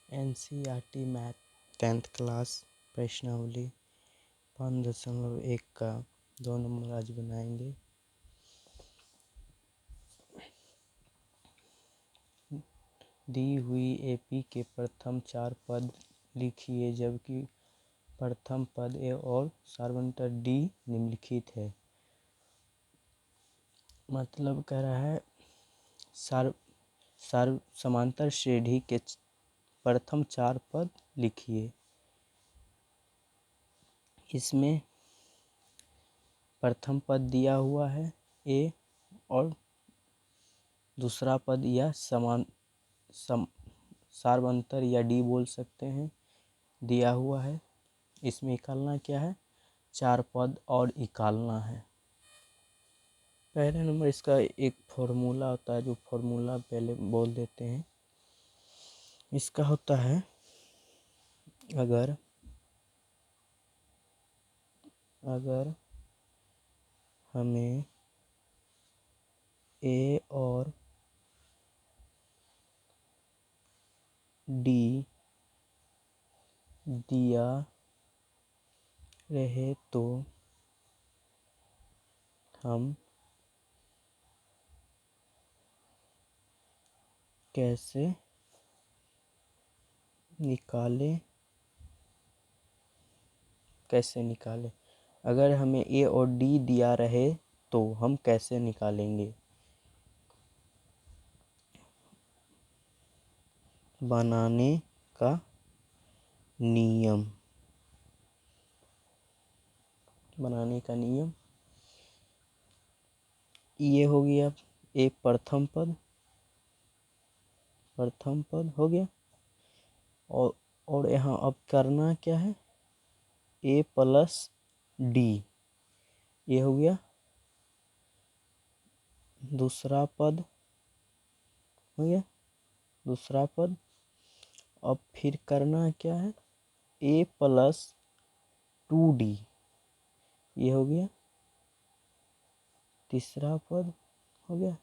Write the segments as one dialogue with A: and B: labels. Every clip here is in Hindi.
A: NCERT मैथ 10th क्लास प्रश्नावली 5.1 का 2 नंबर आज बनाएंगे। दी हुई AP के प्रथम 4 पद लिखिए जबकि प्रथम पद A और सार्वंतर D निम्नलिखित है। मतलब कह रहा है समांतर श्रेणी के प्रथम 4 पद लिखिए। इसमें प्रथम पद दिया हुआ है A और दूसरा पद या सार्वंतर या D बोल सकते हैं दिया हुआ है। इसमें निकालना क्या है, 4 पद और निकालना है। पहले नंबर इसका एक फॉर्मूला होता है, जो फॉर्मूला पहले बोल देते हैं। इसका होता है अगर हमें A और D दिया रहे तो हम कैसे निकालें। अगर हमें A और D दिया रहे तो हम कैसे निकालेंगे। बनाने का नियम ये हो गया एक प्रथम पद हो गया। और यहाँ अब करना क्या है, A प्लस D ये हो गया दूसरा पद हो गया दूसरा पद। अब फिर करना क्या है, A प्लस 2D ये हो गया तीसरा पद हो गया।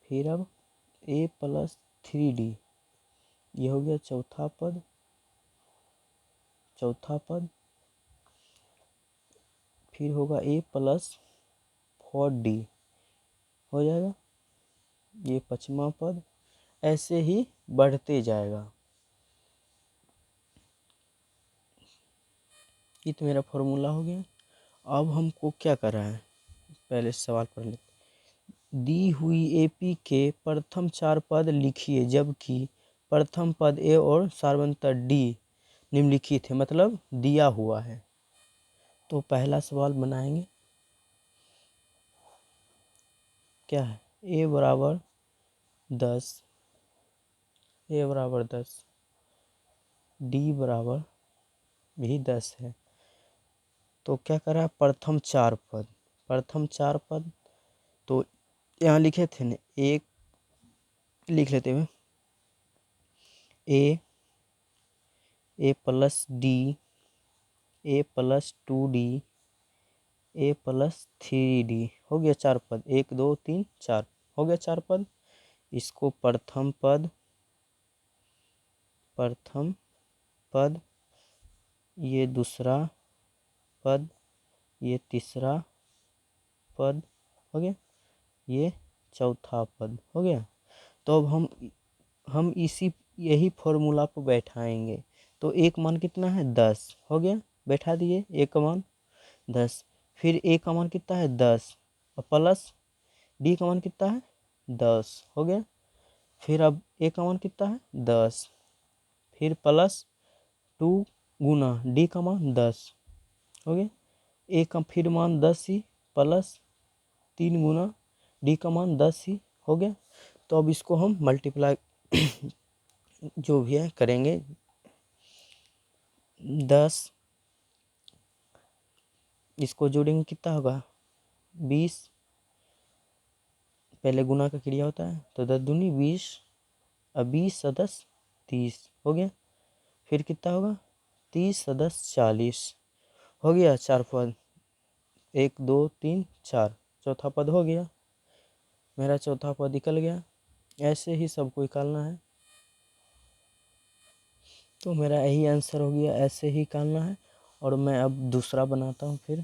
A: फिर अब A प्लस 3D ये हो गया चौथा पद। फिर होगा A प्लस 4D हो जाएगा ये पांचवा पद। ऐसे ही बढ़ते जाएगा। ये तो मेरा फॉर्मूला हो गया। अब हमको क्या कर रहा है, पहले सवाल पढ़ लेते। दी हुई AP के प्रथम 4 पद लिखिए जबकि प्रथम पद A और सार्वंतर D निम्नलिखित है। मतलब दिया हुआ है। तो पहला सवाल बनाएंगे, क्या है, A बराबर 10 D बराबर भी 10 है। तो क्या कर रहा है, प्रथम 4 पद तो यहाँ लिखे थे ना, एक लिख लेते हैं A plus D A plus 2D A plus 3D हो गया 4 पद। 1 2 3 4 हो गया 4 पद। इसको प्रथम पद ये दूसरा पद ये तीसरा पद हो गया ये चौथा पद हो गया। तो अब हम यही फॉर्मूला पर बैठाएंगे। तो एक मान कितना है, 10 हो गया, बैठा दिए A का मान 10। फिर A का मान कितना है 10 और प्लस D का मान कितना है 10 हो गया। फिर अब A का मान कितना है 10, फिर प्लस 2 गुना D का मान 10 हो गया। A का फिर मान 10 ही प्लस 3 गुना D का मान 10 ही हो गया। तो अब इसको हम मल्टीप्लाई जो भी है करेंगे। 10 इसको जोड़ेंगे कितना होगा 20, पहले गुना का क्रिया होता है तो 10 दूनी 20 और 20 + 10 30 हो गया। फिर कितना होगा 30 + 10 40 हो गया 4 पद 1 2 3 4 चौथा पद हो गया, मेरा चौथा पद निकल गया। ऐसे ही सबको निकालना है। तो मेरा यही आंसर हो गया, ऐसे ही निकालना है। और मैं अब दूसरा बनाता हूँ, फिर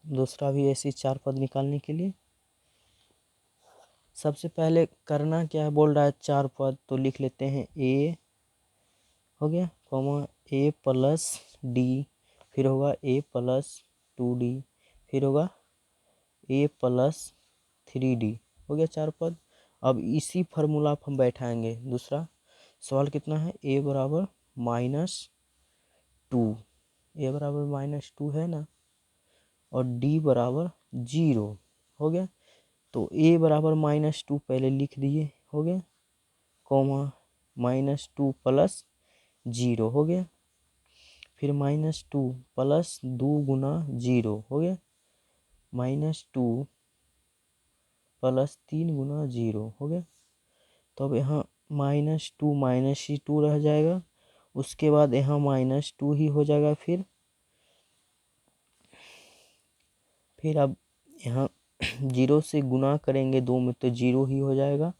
A: दूसरा भी ऐसी 4 पद निकालने के लिए सबसे पहले करना क्या है, बोल रहा है 4 पद, तो लिख लेते हैं ए हो गया, कॉमा ए प्लस डी, फिर होगा ए प्लस 2d, फिर होगा ए प्लस 3d, हो गया 4 पद। अब इसी फार्मूला पर हम बैठाएंगे दूसरा सवाल। कितना है, ए बराबर -2, ए बराबर -2 है ना, और डी बराबर 0, हो गया। तो ए बराबर -2 पहले लिख दिए, हो गया, कॉमा -2 प्लस 0, हो गया, फिर -2 प्लस 2 गुना 0, हो गया, -2 प्लस 3 गुना 0, हो गया। तो अब यहाँ -2 -2 रह जाएगा, उसके बाद यहाँ -2 ही हो जाएगा, फिर अब यहाँ 0 से गुना करेंगे 2 में तो 0 ही हो जाएगा,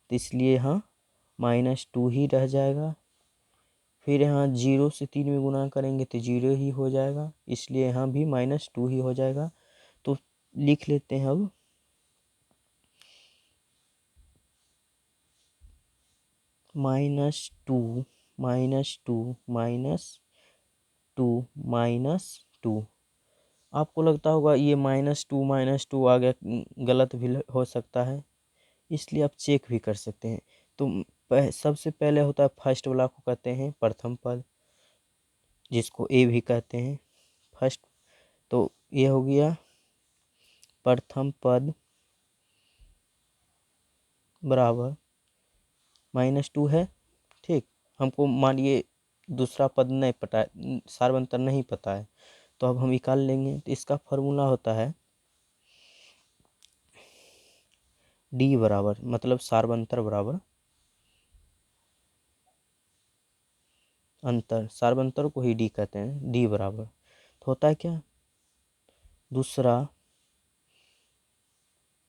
A: तो इसलिए यहाँ -2 ही रह जाएगा। फिर यहाँ 0 से 3 में गुना करेंगे तो 0 ही हो जाएगा, इसलिए यहाँ भी -2 ही हो जाएगा। तो लिख लेते हैं अब -2 -2 आपको लगता होगा ये -2 आ गया, गलत भी हो सकता है, इसलिए आप चेक भी कर सकते हैं। तो सबसे पहले होता है फर्स्ट वाला को कहते हैं प्रथम पद, जिसको ए भी कहते हैं फर्स्ट। तो ये हो गया प्रथम पद बराबर -2 है, ठीक। हमको मानिए दूसरा पद नहीं पता है, सार्वंतर नहीं पता है, तो अब हम निकाल लेंगे। तो इसका फॉर्मूला होता है डी बराबर, मतलब सार्वंतर बराबर अंतर, सार्वंतर को ही डी कहते हैं, डी बराबर। तो होता है क्या, दूसरा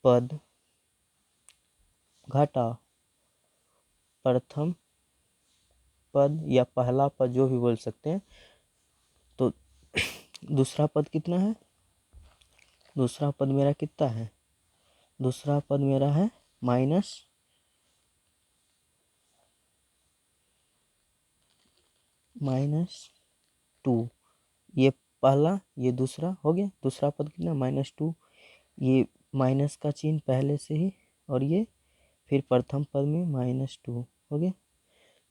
A: पद घटा प्रथम पद, या पहला पद जो भी बोल सकते हैं। तो दूसरा पद कितना है, दूसरा पद मेरा कितना है, दूसरा पद मेरा है -2, ये पहला ये दूसरा, हो गया। दूसरा पद कितना, -2, ये माइनस का चिन्ह पहले से ही, और ये फिर प्रथम पद में -2, हो गया।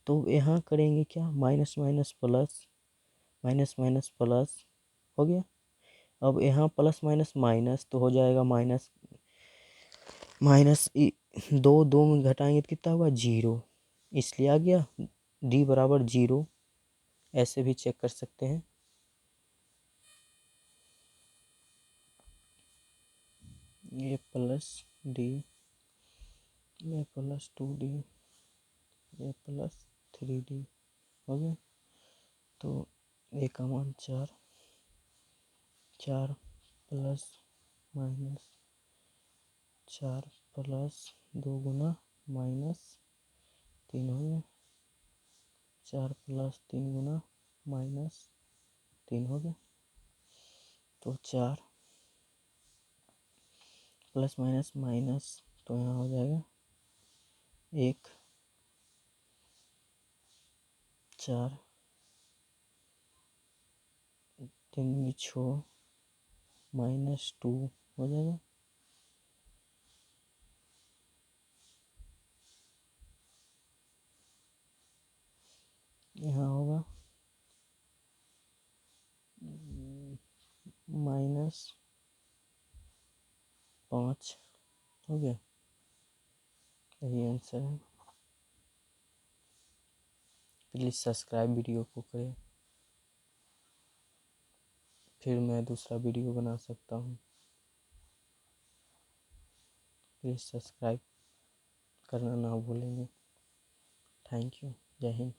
A: तो यहाँ करेंगे क्या, minus minus plus, minus minus plus, हो गया। अब यहाँ प्लस माइनस माइनस तो हो जाएगा माइनस माइनस, 2 में घटाएंगे तो कितना होगा 0, इसलिए आ गया डी बराबर 0। ऐसे भी चेक कर सकते हैं। ये प्लस डी, ये प्लस 2d, ये प्लस 3d, हो गया। तो ए का मान 4 प्लस माइनस 4 प्लस 2 गुना -3, हो गया, 4 प्लस 3 गुना -3, हो गया। तो 4 प्लस माइनस माइनस, तो यहाँ हो जाएगा 1, 4, 3 6 -2, हो जाएगा। यहाँ होगा -5, हो गया, यही आंसर है। प्लीज़ सब्सक्राइब वीडियो को करें, फिर मैं दूसरा वीडियो बना सकता हूँ। प्लीज़ सब्सक्राइब करना ना भूलेंगे। थैंक यू, जय हिंद।